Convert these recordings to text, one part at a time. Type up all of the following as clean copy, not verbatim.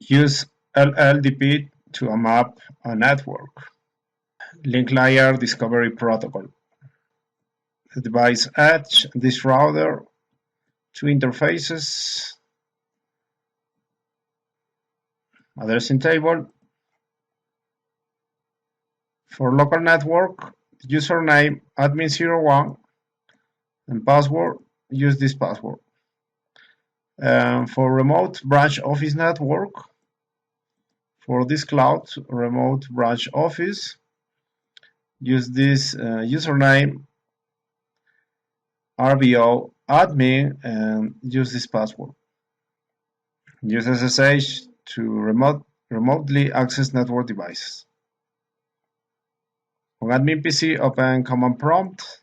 Use LLDP to map a network. Link layer discovery protocol. The device edge this router to interfaces. Addressing table. For local network, username admin01 and password, use this password. For remote branch office network, for this cloud remote branch office, use this username RBO admin and use this password. Use SSH to remotely access network devices. On admin PC, open command prompt,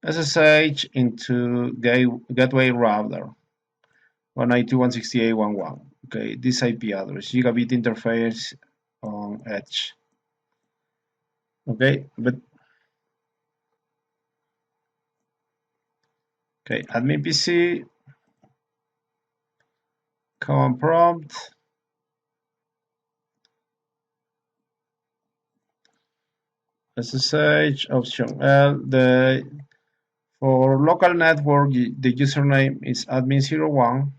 SSH into gateway router 192.168.1.1. Okay, this IP address, gigabit interface on edge. Okay, admin PC, command prompt, SSH option L. For local network, the username is admin01,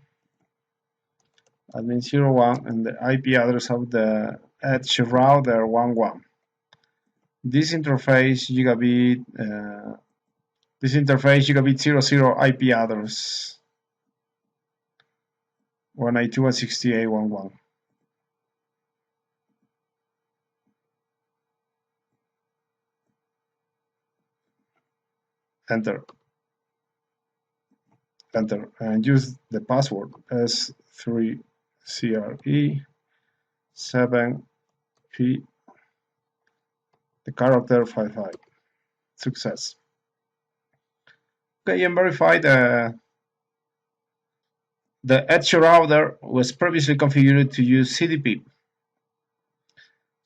and the IP address of the edge router 11. This interface gigabit 00 IP address 192.168.1.1. Enter, and use the password S3CRE7P, the character 55. Success. Okay, and verify the edge router was previously configured to use CDP.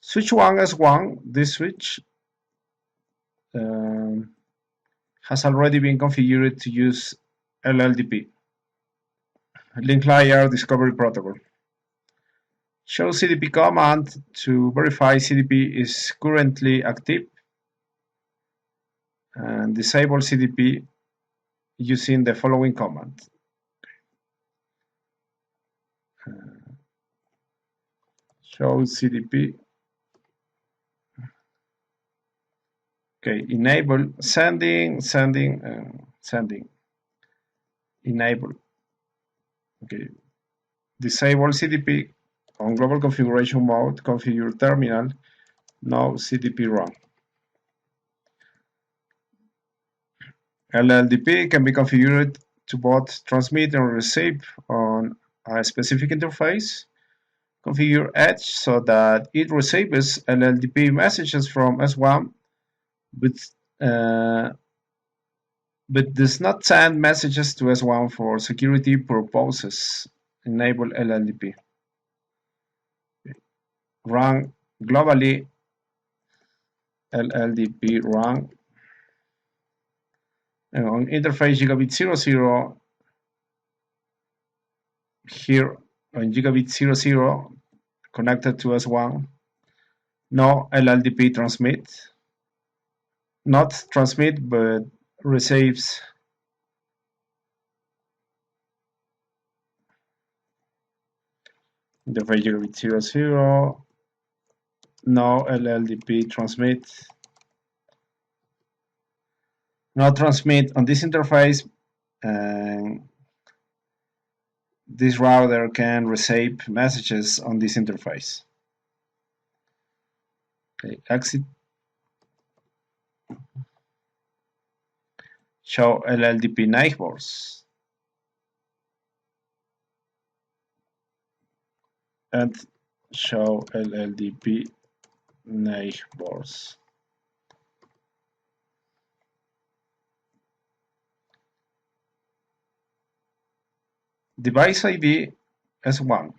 Switch 1 S1, this switch has already been configured to use LLDP. Link layer discovery protocol. Show CDP command to verify CDP is currently active, and disable CDP using the following command. Show CDP. Okay, enable sending. Enable. Okay, disable CDP on global configuration mode. Configure terminal. No CDP run. LLDP can be configured to both transmit and receive on a specific interface. Configure edge so that it receives LLDP messages from S1, but does not send messages to S1 for security purposes. Enable LLDP. Run globally. LLDP run. And on interface gigabit 00, here on gigabit 00 connected to S1, no LLDP transmit. Not transmit, but receives. Interface gigabit 00, no LLDP transmit. No transmit on this interface, and this router can receive messages on this interface. Okay, exit. Show LLDP neighbors. And show LLDP neighbors. Device ID S1.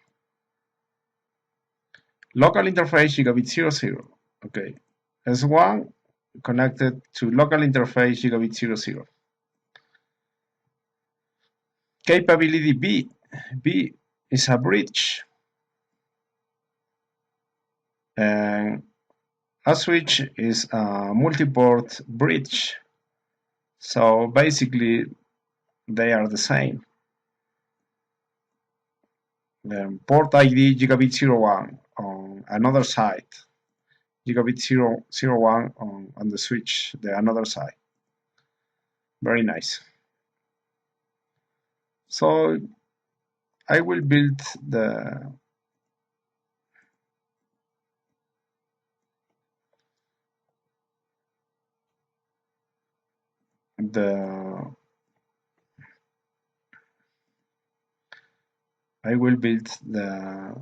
Local interface gigabit 00. Okay. S1 connected to local interface gigabit 00. Capability B. B is a bridge. And a switch is a multi-port bridge. So basically, they are the same. Port ID gigabit 01 on another side, gigabit 001 on the switch, the another side. Very nice. So I will build the the I will build the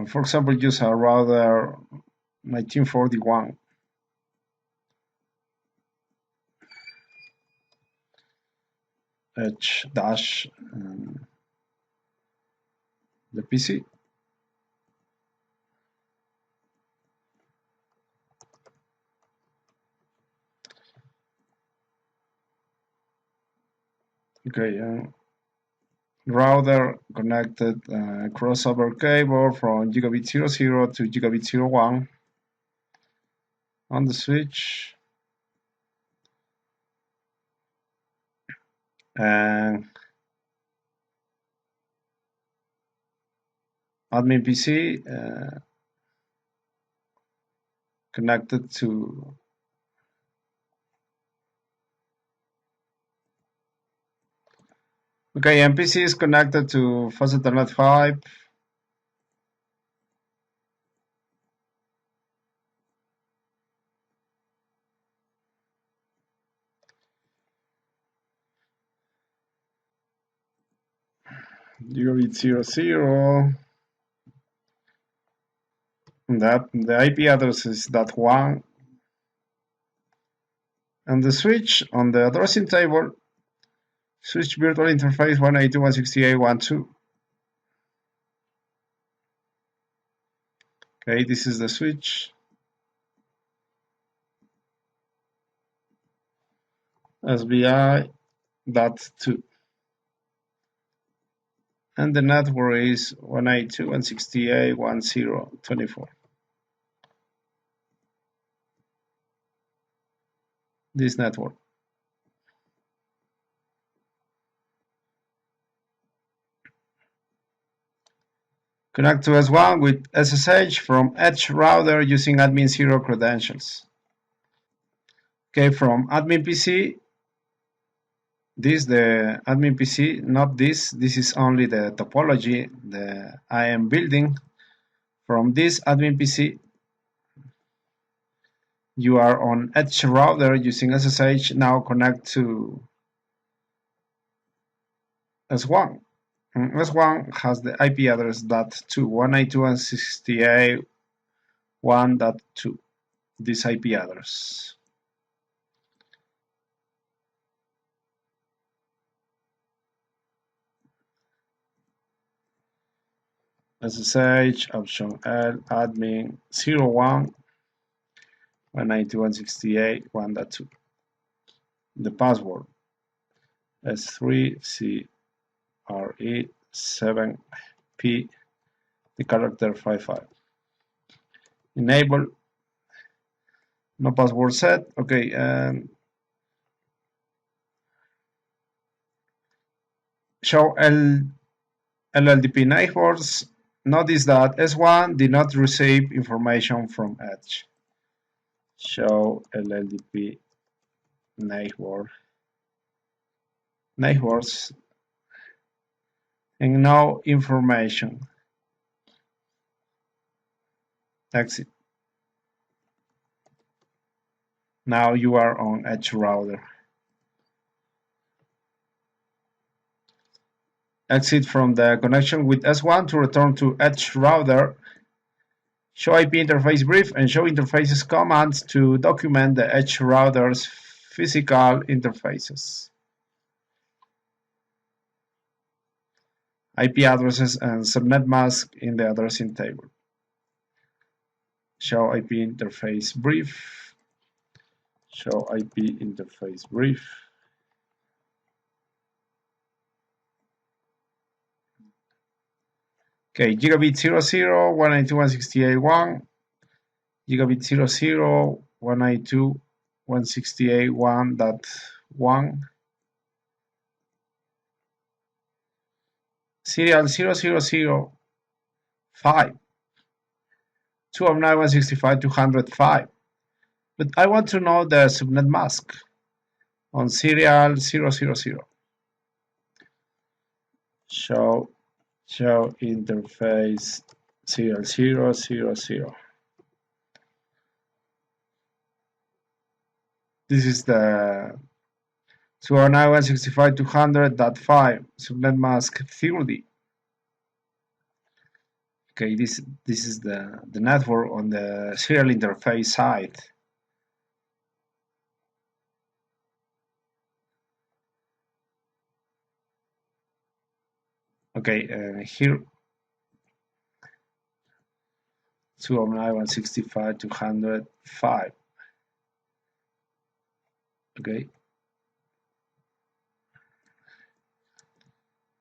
for example, use a router 1941 H dash the PC. Okay, router connected crossover cable from gigabit 00 to gigabit 01 on the switch, and admin PC connected to okay, MPC is connected to Fast Ethernet 5. Gigabit 00. That the IP address is that one, and the switch on the addressing table, switch virtual interface 192.168.1.2. Okay, this is the switch. SBI dot 2. And the network is 192.168.10.24. This network. Connect to S1 with SSH from Edge router using admin 0 credentials. Okay, from admin PC, this the admin PC, not this. This is only the topology that I am building. From this admin PC, you are on Edge router using SSH. Now connect to S1. S1 has the IP address .2, 192.168.1.2, this IP address. SSH option L admin 01 192.168.1.2. The password S3CRE7P, the character 55. Enable, no password set. Okay, and show LLDP neighbors. Notice that S1 did not receive information from Edge. Show LLDP neighbors and no information. Exit. Now you are on Edge router. Exit from the connection with S1 to return to Edge router. Show IP interface brief and show interfaces commands to document the Edge router's physical interfaces, IP addresses, and subnet mask in the addressing table. show IP interface brief, show IP interface brief. Okay, gigabit 00, 192.168.1, gigabit 00, 192.168.1.1, serial 0005, 209.165.205. But I want to know the subnet mask on serial 000. Show interface serial 000. This is the 209.165.200.5 subnet mask 30. Okay, this is the network on the serial interface side. Okay, here 209.165.205. Okay,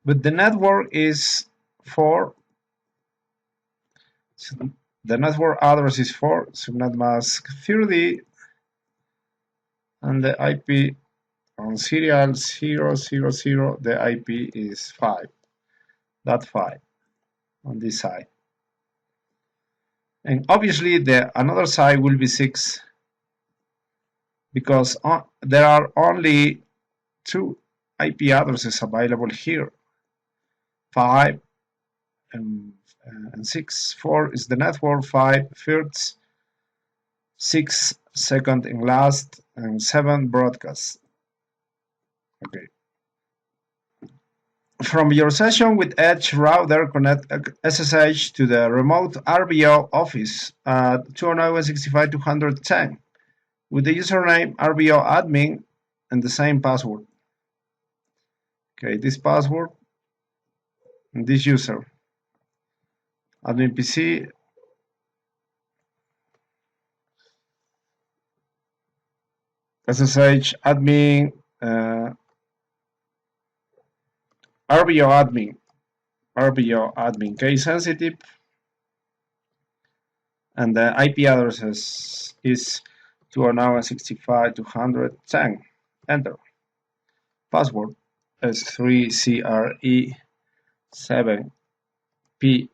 but the network is for the network address is 4, subnet mask 30, and the IP on serial 000, the IP is 5.5 on this side. And obviously the another side will be 6 because there are only 2 IP addresses available here, 5 and 6. 4 is the network, 5 first, 6 second and last, and 7 broadcast. Okay. From your session with Edge router, connect SSH to the remote RBO office at 209.165.210 with the username RBO admin and the same password. Okay, this password and this user. Admin PC, SSH admin, RBO admin, case sensitive, and the IP addresses is 209.165.210. Enter. Password is 3CRE7P.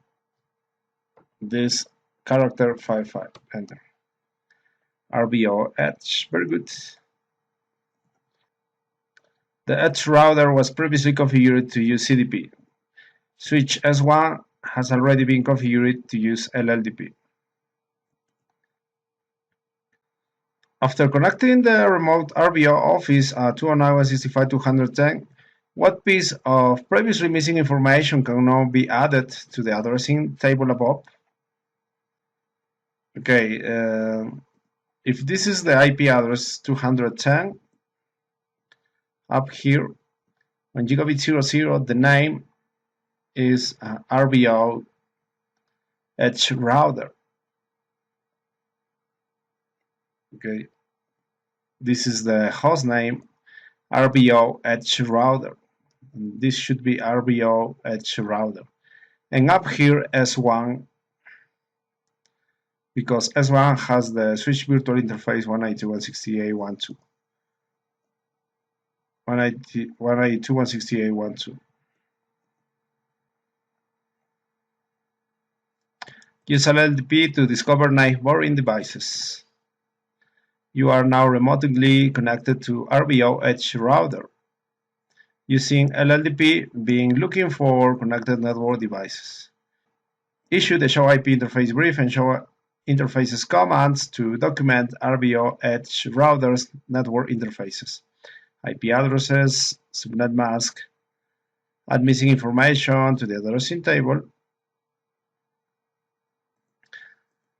This character 55. Enter. RBO Edge. Very good. The Edge router was previously configured to use CDP. Switch S1 has already been configured to use LLDP. After connecting the remote RBO office at 209.165.210, what piece of previously missing information can now be added to the addressing table above? Okay, if this is the IP address 210, up here on gigabit 00, the name is RBO Edge router. Okay, this is the host name RBO Edge router. And this should be RBO Edge router. And up here S1, because S1 has the switch virtual interface 192.168.1.2. 192.168.1.2. Use LLDP to discover neighboring devices. You are now remotely connected to RBO Edge router using LLDP being looking for connected network devices. Issue the show IP interface brief and show interfaces commands to document RBO Edge router's network interfaces, IP addresses, subnet mask, add missing information to the addressing table.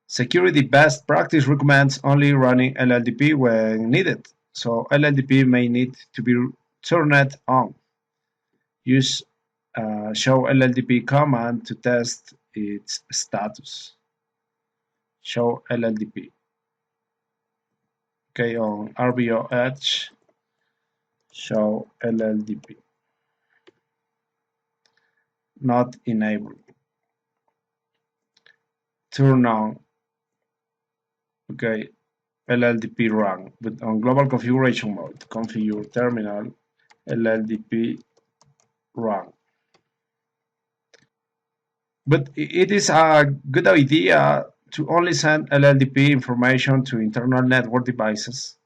Security best practice recommends only running LLDP when needed, so LLDP may need to be turned on. Use show LLDP command to test its status. show LLDP. Okay, on RBO edge, show LLDP. Not enabled. Turn on. Okay, LLDP run, but on global configuration mode, configure terminal LLDP run. But it is a good idea to only send LLDP information to internal network devices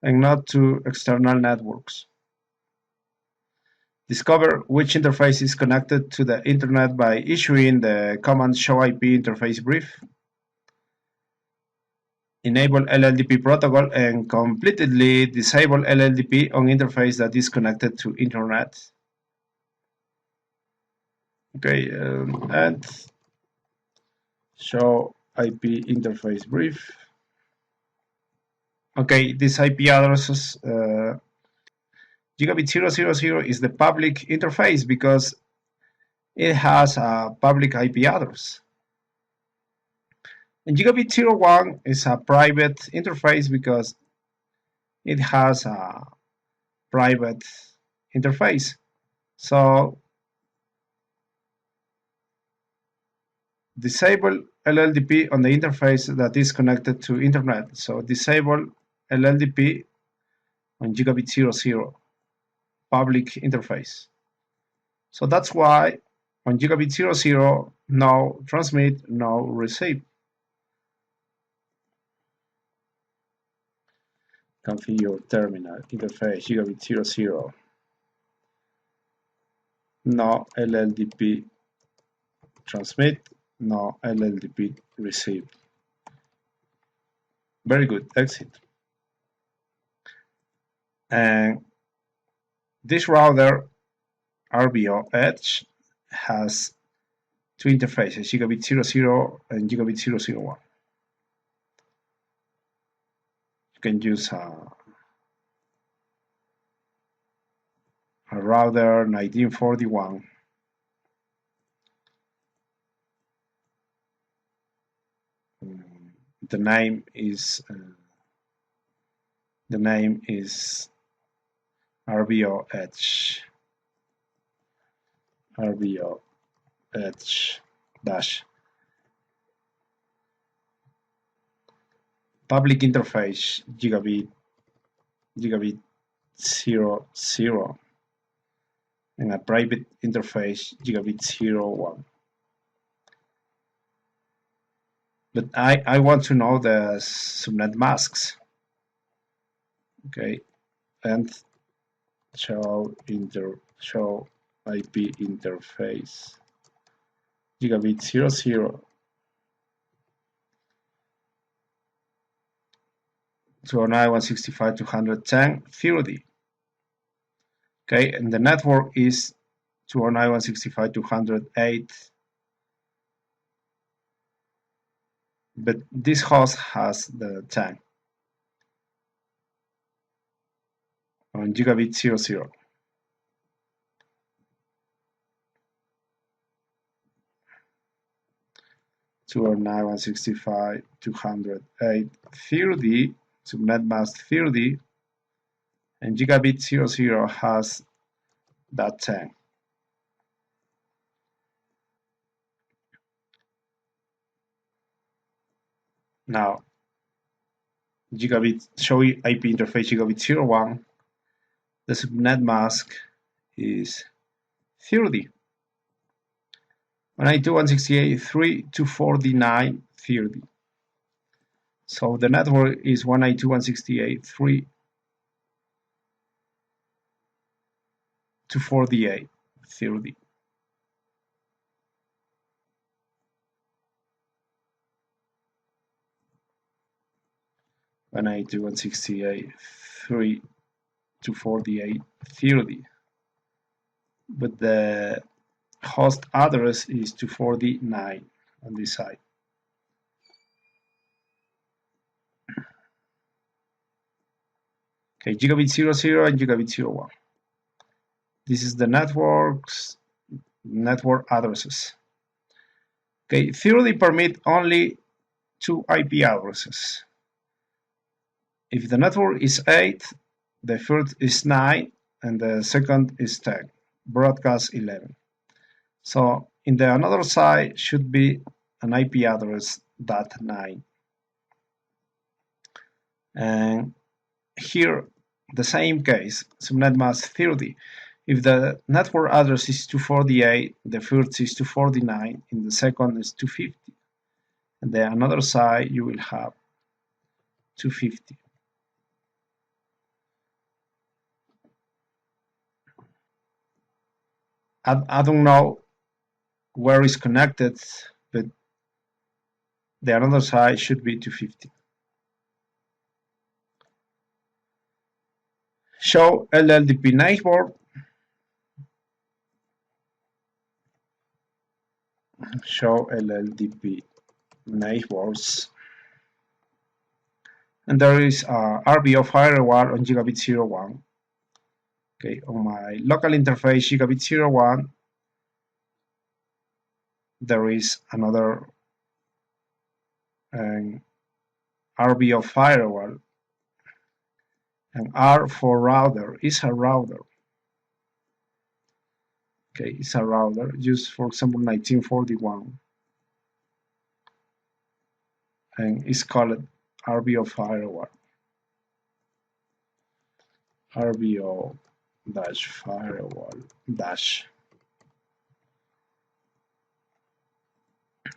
and not to external networks. Discover which interface is connected to the internet by issuing the command show IP interface brief. Enable LLDP protocol and completely disable LLDP on interface that is connected to internet. Okay, and show IP interface brief. Okay, these IP addresses, gigabit 000 is the public interface because it has a public IP address. And gigabit 01 is a private interface because it has a private interface. So disable LLDP on the interface that is connected to internet. So disable LLDP on gigabit 00 public interface. So that's why on gigabit 00 no transmit, no receive. Configure terminal interface gigabit 00. No LLDP transmit, no LLDP receive. Very good, exit. And this router RBO Edge has two interfaces, gigabit 00 and gigabit 001. You can use a router 1941. The name is RBO Edge. RBO Edge dash public interface gigabit 00 and a private interface gigabit 01. But I want to know the subnet masks. Okay, and show IP interface gigabit 00 209.165.210.30. Okay, and the network is 209.165.208. But this host has the 10 on gigabit 00. To 209.165.208.30 subnet mask 30, and gigabit 00 has that 10. Now, gigabit show IP interface gigabit 01, the subnet mask is 30. 192.168.3.249.30. So the network is 192.168.3.248.30. 192.168.3.248.30. But the host address is 249 on this side. Okay, gigabit 00 and gigabit 01. This is the network addresses. Okay, 30 permit only two IP addresses. If the network is 8, the first is 9, and the second is 10, broadcast 11. So in the another side should be an IP address .9. And here, the same case, subnet mask 30. If the network address is 248, the first is 249, and the second is 250. And the another side, you will have 250. I don't know where it's connected, but the another side should be 250. Show LLDP neighbor. Show LLDP neighbors. And there is a RBO firewall on gigabit 01. Okay, on my local interface gigabit 01, there is another RBO firewall, and R for router is a router. Okay, it's a router used, for example, 1941, and it's called RBO firewall. RBO dash firewall dash.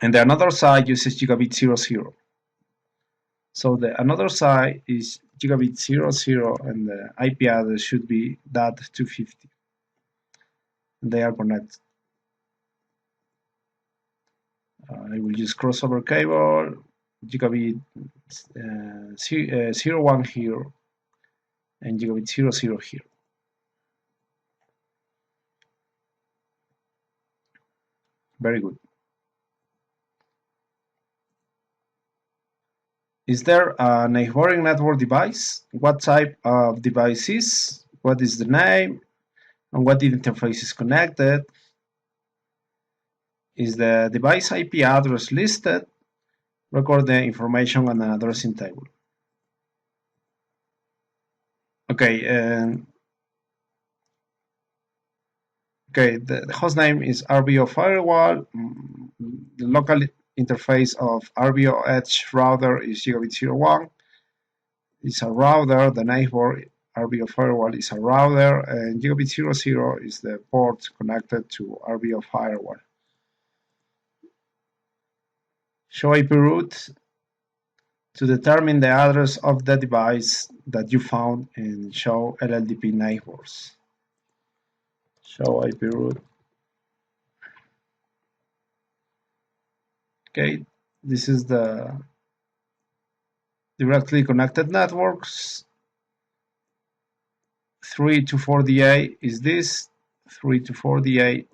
And the another side uses gigabit 00. So the another side is gigabit 00, and the IP address should be .250. They are connected. I will use crossover cable, gigabit 01 here, and gigabit 00 here. Very good. Is there a neighboring network device? What type of device is? What is the name? And what interface is connected? Is the device IP address listed? Record the information on an addressing table. Okay, the host name is RBO firewall. The local interface of RBO Edge router is gigabit 01. It's a router. The neighbor RBO firewall is a router, and gigabit 00 is the port connected to RBO firewall. Show IP route to determine the address of the device that you found, and show LLDP neighbors. Show IP route. Okay, this is the directly connected networks. 3 to 4DA is this. 3 to 4DA.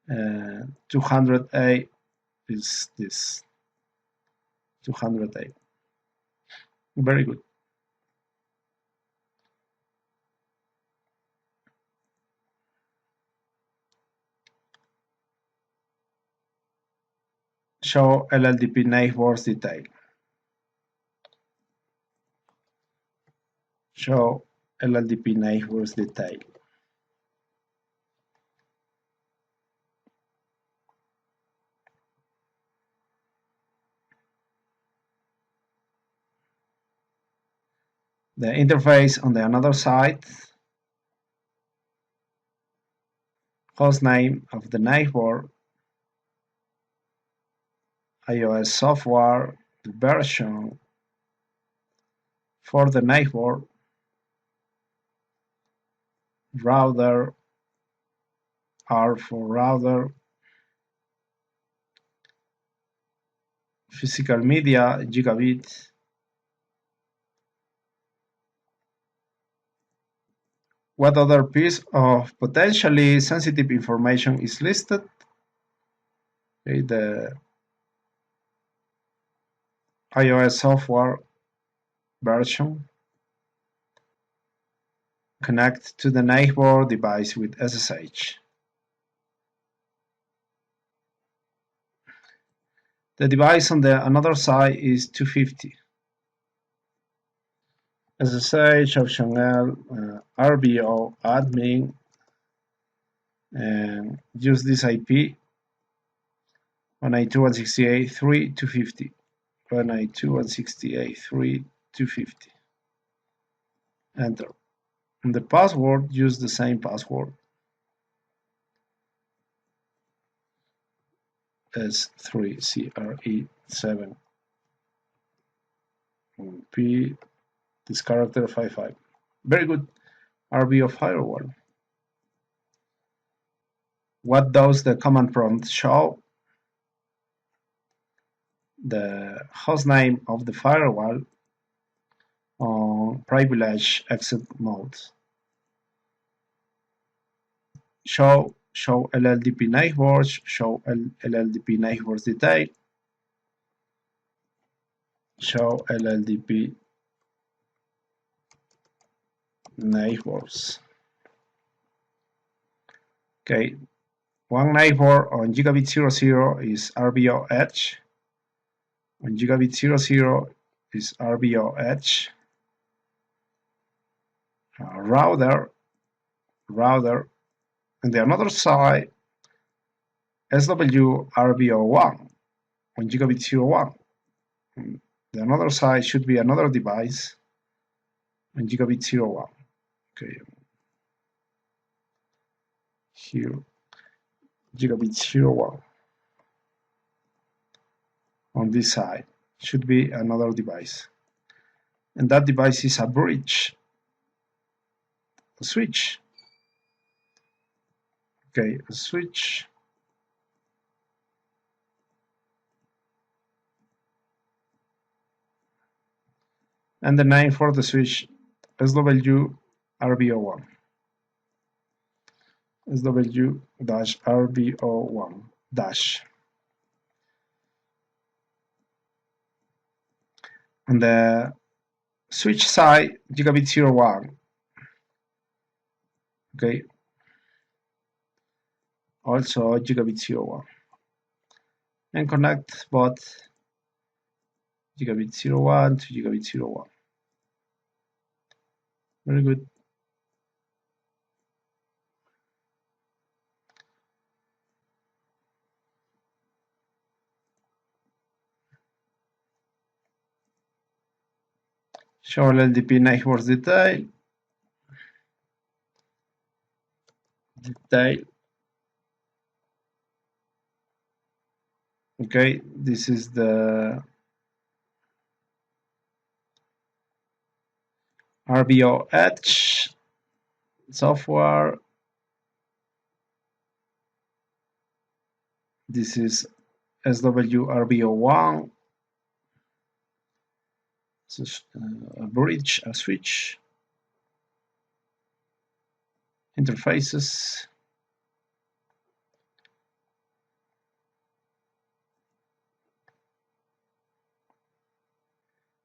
200A is this. 200A. Very good. Show LLDP neighbors detail. Show LLDP neighbors detail. The interface on the another side, host name of the neighbor, iOS software, the version for the neighbor, router, R for router, physical media, gigabit, what other piece of potentially sensitive information is listed? Okay, the iOS software version, connect to the neighbor device with SSH. The device on the another side is 250. SSH option L RBO admin and use this IP 192.168.3.250. 192.168.3.250. Enter. And the password, use the same password S3CRE7 P this character 55. Very good. RBO firewall. What does the command prompt show? The hostname of the firewall on privilege exit mode. Show LLDP neighbors, show LLDP neighbors detail, show LLDP neighbors. Okay, one neighbor on gigabit 00 is RBO edge. On gigabit 00 is RBO edge. Router, and the another side SW RBO1 on gigabit 01. The another side should be another device on gigabit 01. Okay, here gigabit 01 on this side should be another device, and that device is a bridge, a switch. Okay, a switch. And the name for the switch SW-RBO1. SW-RBO1 dash. On the switch side, gigabit 01. Okay. Also gigabit 01. And connect both gigabit 01 to gigabit 01. Very good. Show LLDP neighbors detail. Okay, this is the RBO Edge software. This is SW-RBO1. This a bridge, a switch. Interfaces.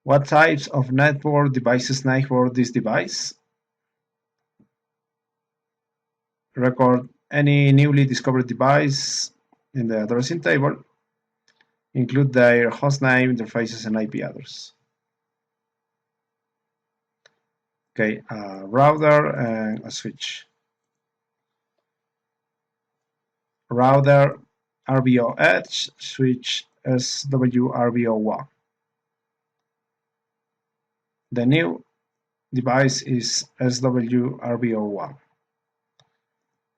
What types of network devices network this device? Record any newly discovered device in the addressing table. Include their hostname, interfaces, and IP address. Okay, a router and a switch. Router RBO Edge, switch SW-RBO1. The new device is SW-RBO1,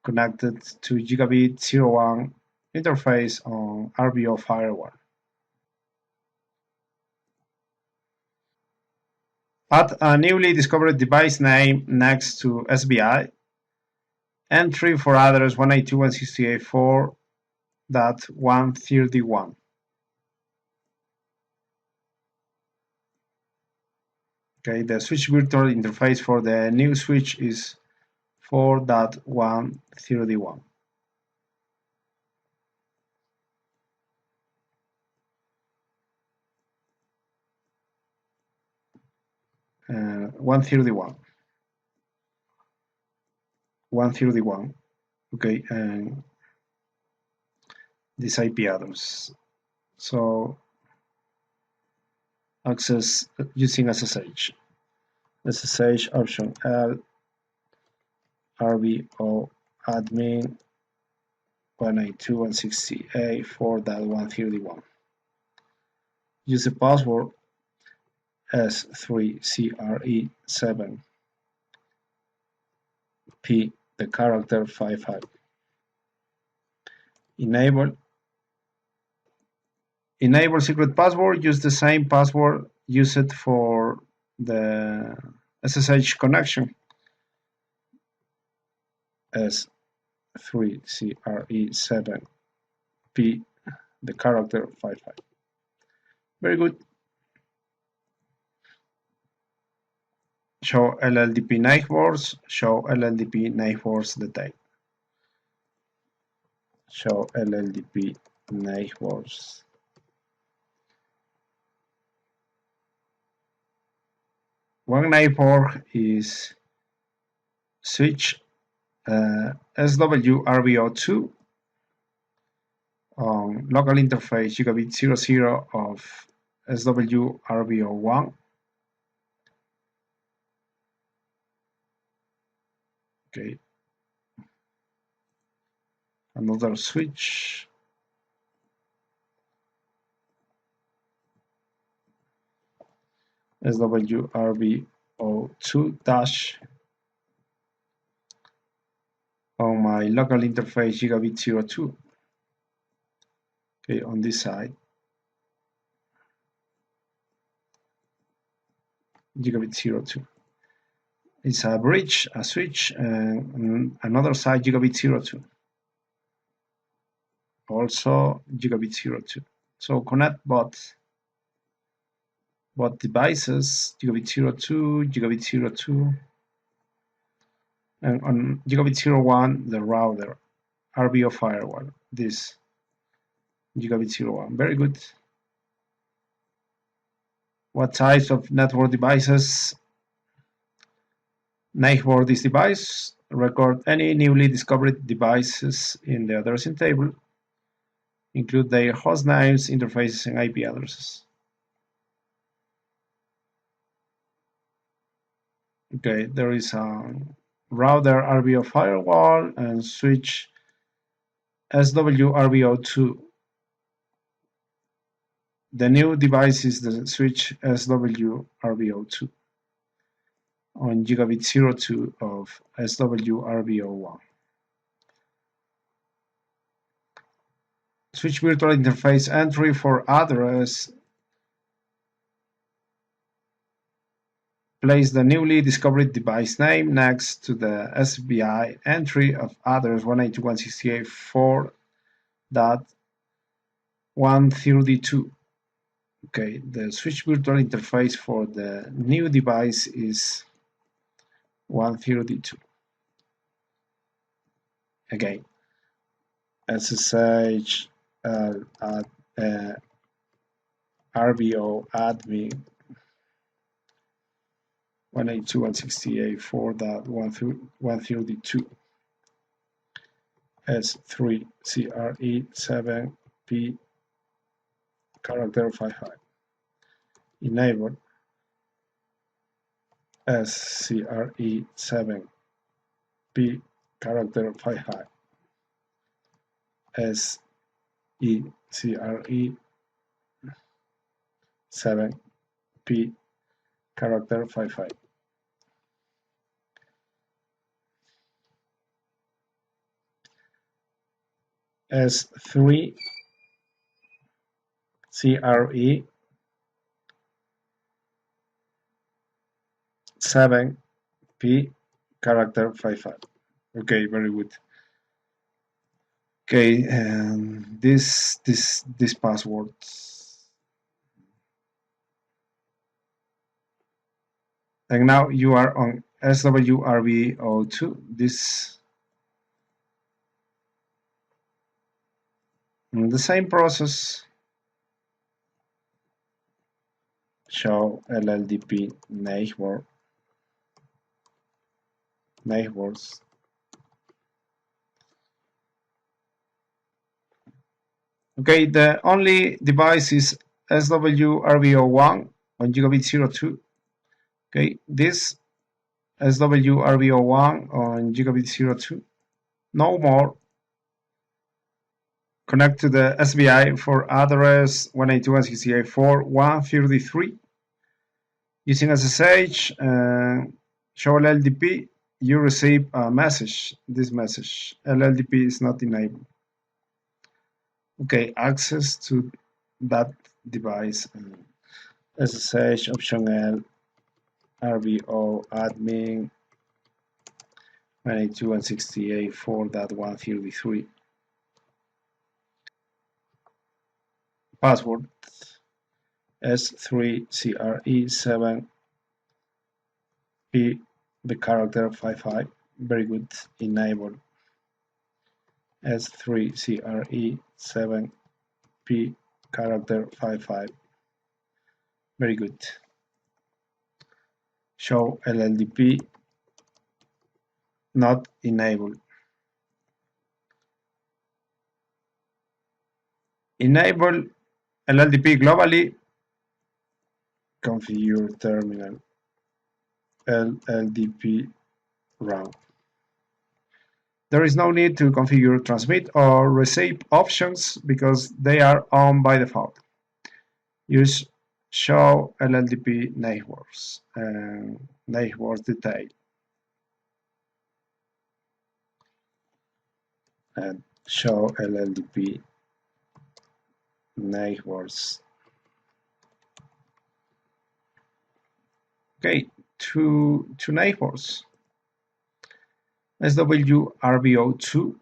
connected to gigabit 01 interface on RBO firewall. Add a newly discovered device name next to SBI. Entry for address 192.168.4.131. Okay, the switch virtual interface for the new switch is 4.131. 131. 131. Okay, and this IP address So access using SSH option L RBO admin 192.168.4.131. Use the password S3CRE7P, the character 55. Enable secret password. Use the same password used for the SSH connection. S3CRE7P, the character 55. Very good. Show LLDP neighbors. Show LLDP neighbors detail. Show LLDP neighbors. One neighbor is switch SWRBO2 on local interface gigabit 00 of SWRBO1. Okay. Another switch. SWRBO2 dash on my local interface gigabit 02. Okay, on this side, gigabit 02. It's a bridge, a switch, and another side gigabit 02. Also gigabit 02. So connect both devices, gigabit 02, gigabit 02, and on gigabit 01, the router, RBO firewall, this gigabit 01. Very good. What types of network devices neighbor this device? Record any newly discovered devices in the addressing table. Include their host names, interfaces, and IP addresses. Okay, there is a router RBO firewall and switch SWRBO2. The new device is the switch SWRBO2 on gigabit 02 of SWRBO1. Switch virtual interface entry for address. Place the newly discovered device name next to the SBI entry of address 192.168.4.132. Okay, the switch virtual interface for the new device is 132. Again, SSH RBO admin 192.168.4.132 S3CRE7P character 55. Enable SCRE7P character 55. SECRE7P character 55. S3 CRE 7P character 55. Okay, very good. Okay, and this password. And now you are on SWRBO2. This the same process. Show LLDP neighbors. Okay, the only device is SWRV01 on gigabit 02. Okay, this SWRV01 on gigabit 02. No more. Connect to the SBI for address 192.168.4.133. Using SSH, show LLDP, you receive a message. This message, LLDP is not enabled. Okay, access to that device. SSH option L RBO admin 192.168.4.133. Password S3CRE7P, the character 55. Very good. Enable S3CRE7P, character 55. Very good. Show LLDP not enabled. Enable LLDP globally. Configure terminal LLDP run. There is no need to configure transmit or receive options because they are on by default. Use show LLDP networks and network detail and show LLDP networks. Okay, two networks. SWRBO2,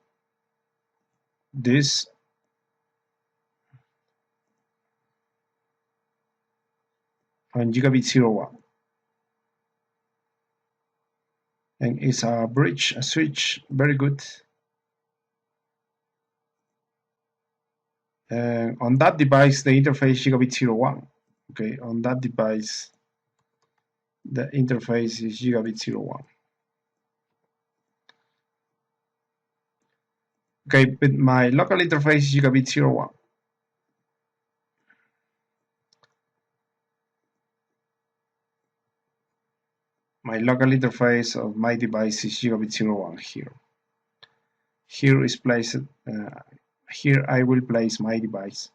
this on gigabit 01. And it's a bridge, a switch, very good. On that device, the interface gigabit 01. Okay, on that device, the interface is gigabit 01. Okay, but my local interface is gigabit 01. My local interface of my device is gigabit 01 here. Here is placed, here I will place my device.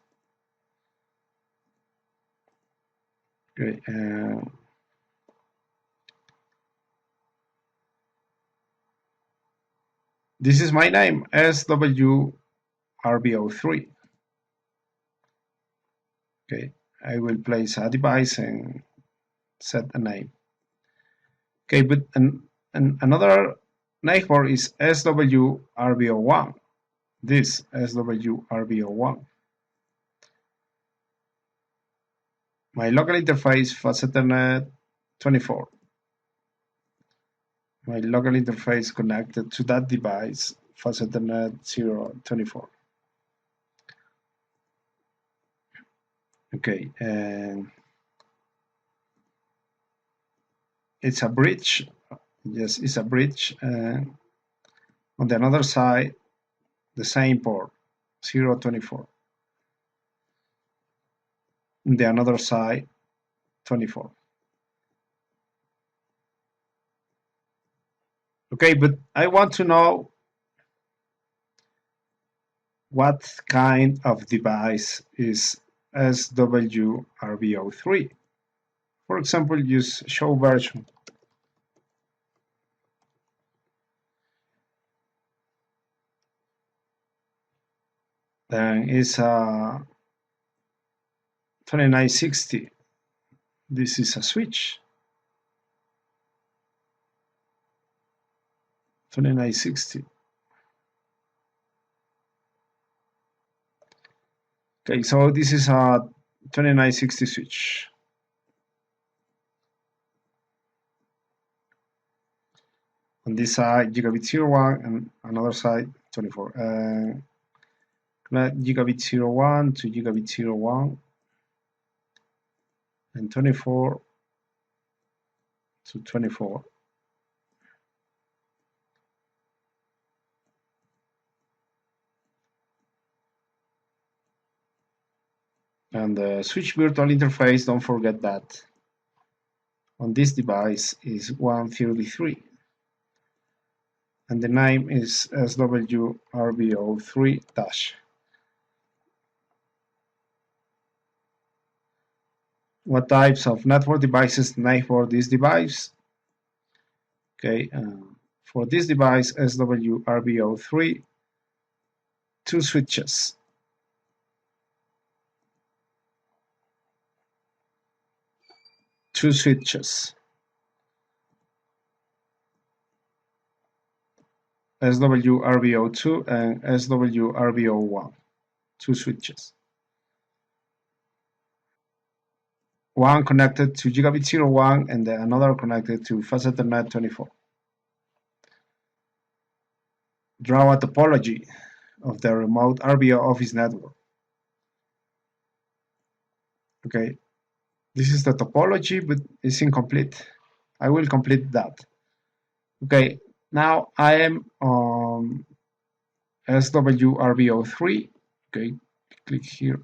Okay, this is my name, SWRBO3. Okay, I will place a device and set a name. Okay, but another network is SWRBO1. This SWRBO1. My local interface fast Ethernet 24. My local interface connected to that device fast Ethernet 024. Okay, and it's a bridge. Yes, it's a bridge. On the other side, the same port 024. On the another side, 24. Okay, but I want to know what kind of device is SWRBO3. For example, use show version. Then it's a 2960. This is a switch. 2960. Okay, so this is a 2960 switch. On this side, gigabit 01, and another side, 24. Gigabit 01 to gigabit 01, and 24 to 24. And the switch virtual interface, don't forget that on this device is 133. And the name is SWRBO3 dash. What types of network devices enable this device? Okay, for this device, SWRBO3, two switches. Two switches. SWRBO2 and SWRBO1, two switches. One connected to gigabit 01 and the another connected to fast Ethernet 24. Draw a topology of the remote RBO office network. Okay, this is the topology, but it's incomplete. I will complete that. Okay, now I am on SWRBO3. Okay, click here.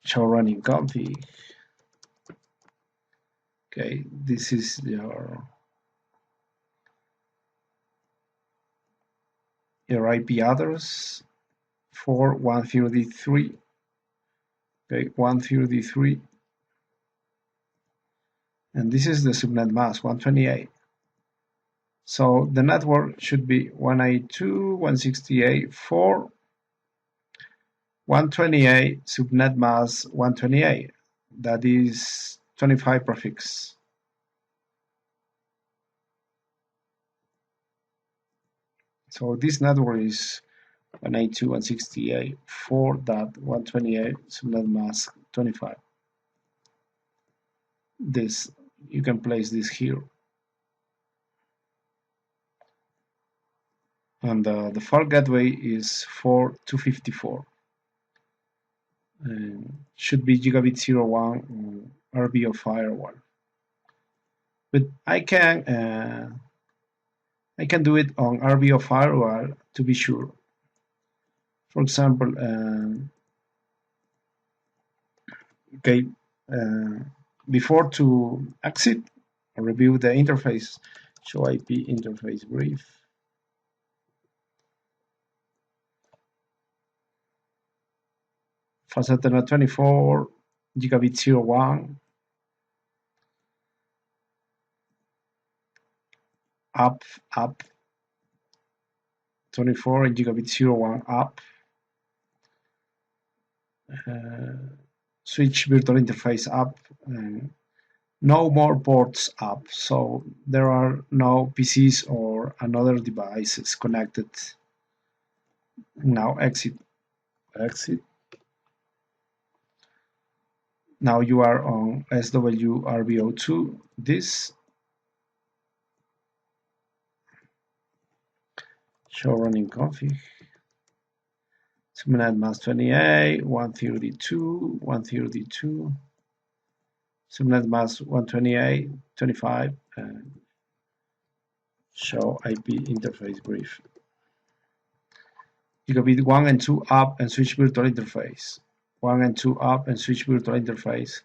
Show running config. Okay, this is your IP address for 133. Okay, 133. And this is the subnet mask 128. So the network should be 192.168.4.128 subnet mask 128. That is 25 prefix. So this network is 192.168.4.128 subnet mask 25. This, you can place this here. And the default gateway is 4254. Should be gigabit 01 RBO firewall. But I can do it on RBO firewall to be sure. For example, okay, before to exit, review the interface. Show IP interface brief. Fast Ethernet 24, gigabit 01, up 24 and gigabit 01 up. Switch virtual interface up. No more ports up, so there are no PCs or another devices connected. Now exit. Now you are on SWRBO2. This show running config. Subnet mask 28, 132, 132. Subnet mask 128, 25, and show IP interface brief. Gigabit 1 and 2 up and switch virtual interface. 1 and 2 up and switch virtual interface.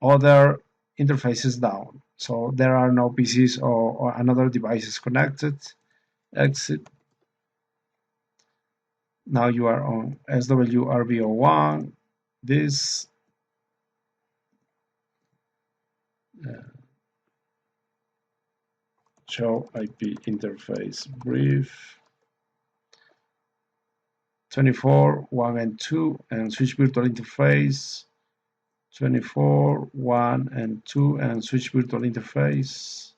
Other interfaces down. So there are no PCs or another devices connected. Exit. Now you are on SWRBO1. This show IP interface brief. 24, 1 and 2 and switch virtual interface. 24, 1 and 2 and switch virtual interface.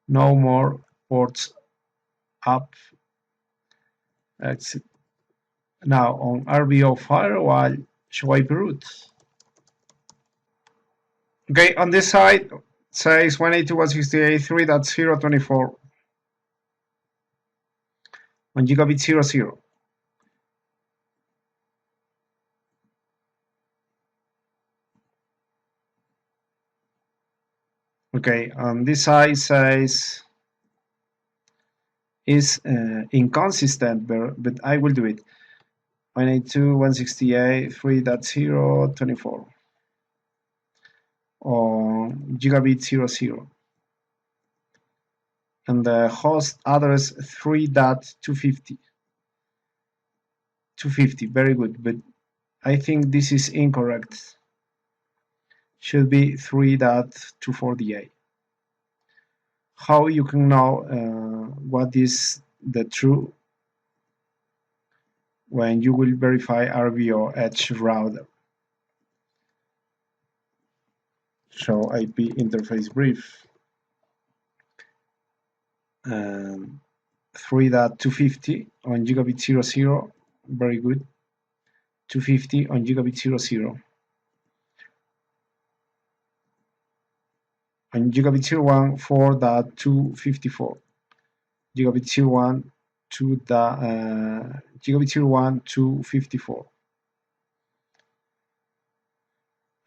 No more ports up. Exit. Now on RBO firewall, show IP route. Okay, on this side says 192.168.3.024 on gigabit 00. Okay, on this side says is inconsistent, but I will do it. 192.168.3.0.24 on gigabit 00, and the host address 3.250. 250, very good, but I think this is incorrect. Should be 3.248. How you can know what is the true when you will verify RBO Edge router? Show IP interface brief. 3.250 on gigabit 00, very good. 250 on gigabit 00. On gigabit 01, 4.254. Gigabit 01, gigabit 01, 254.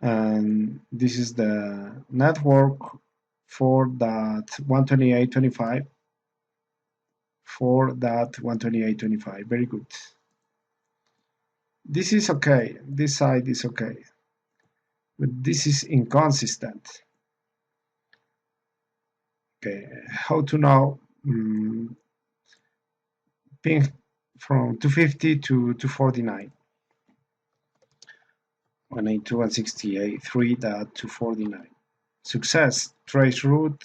And this is the network 4.128.25. 4.128.25, very good. This is okay, this side is okay, but this is inconsistent. Okay, how to know ping from 250 to 249? 192.168.3.249. Success, trace route.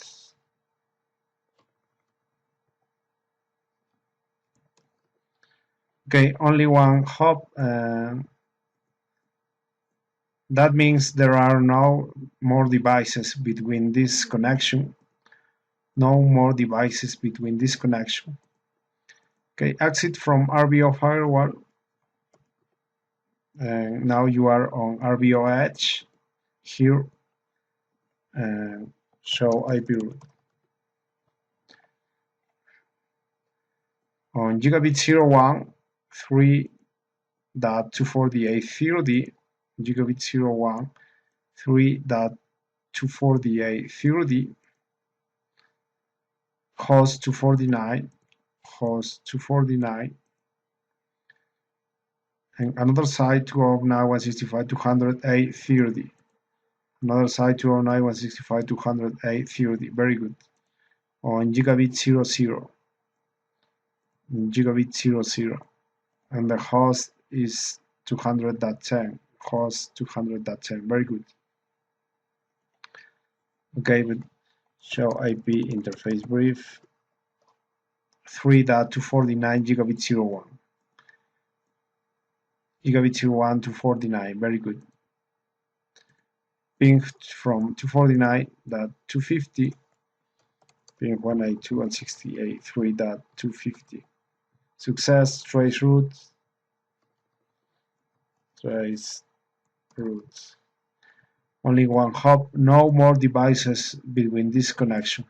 Okay, only one hop. That means there are no more devices between this connection. No more devices between this connection. Okay, exit from RBO firewall. Now you are on RBO Edge. Here, show IP route. On gigabit 01, 3.248.30, gigabit 01, 3.248.30, host 249, host 249, and another side 209.165.208.30, another side 209.165.208.30, very good. On gigabit 00, gigabit 00, and the host is 200.10, host 200.10, very good. Okay, but show IP interface brief. 3.249 gigabit 01. Gigabit 01 to 49, very good. Ping from 249.250, ping 192.168.3.250. Success, trace route, trace route. Only one hop, no more devices between this connection.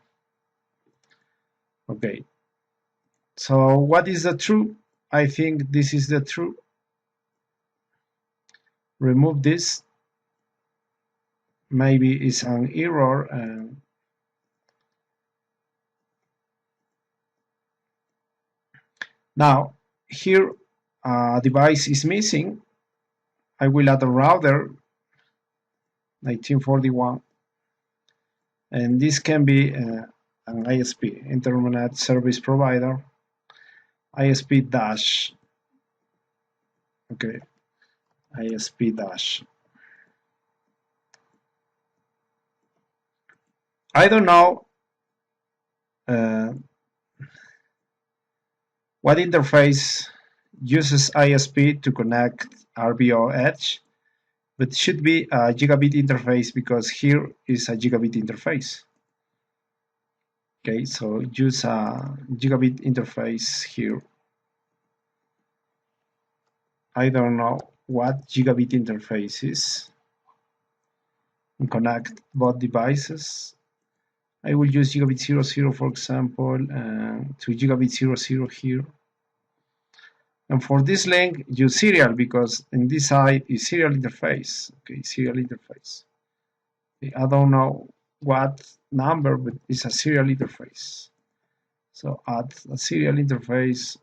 Okay, so what is the true? I think this is the true. Remove this. Maybe it's an error. Now, here a device is missing. I will add a router, 1941, and this can be an ISP, Internet Service Provider, ISP dash, okay, ISP dash. I don't know what interface uses ISP to connect RBO Edge, but should be a gigabit interface because here is a gigabit interface. Okay, so use a gigabit interface here. I don't know what gigabit interface is. And connect both devices. I will use gigabit 00, for example, to gigabit 00 here. And for this link, use serial because in this side is serial interface. Okay, serial interface. Okay, I don't know what number, but it's a serial interface. So add a serial interface.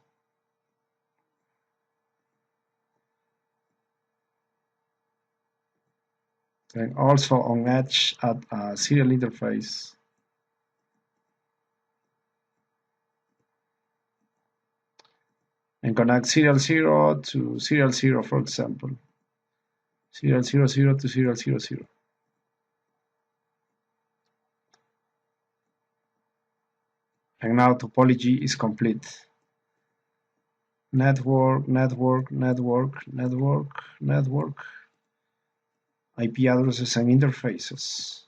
and also on Edge add a serial interface. And connect serial 0 to serial 0, for example. Serial 00 to serial 00. And now topology is complete. Network, network, network, network, network. IP addresses and interfaces.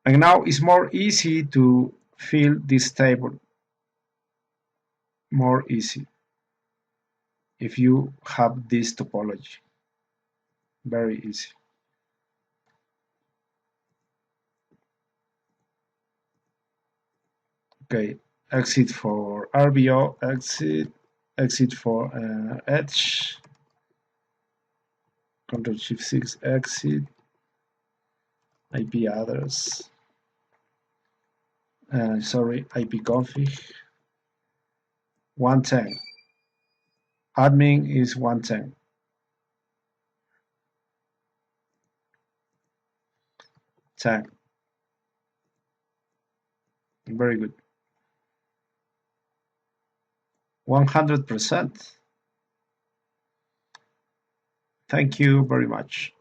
And now it's more easy to fill this table. More easy if you have this topology. Very easy. Okay, exit for RBO, exit for Edge, Control Shift 6, exit, IP address, sorry, ipconfig, 110. Admin is 110. 10. Very good. 100%. Thank you very much.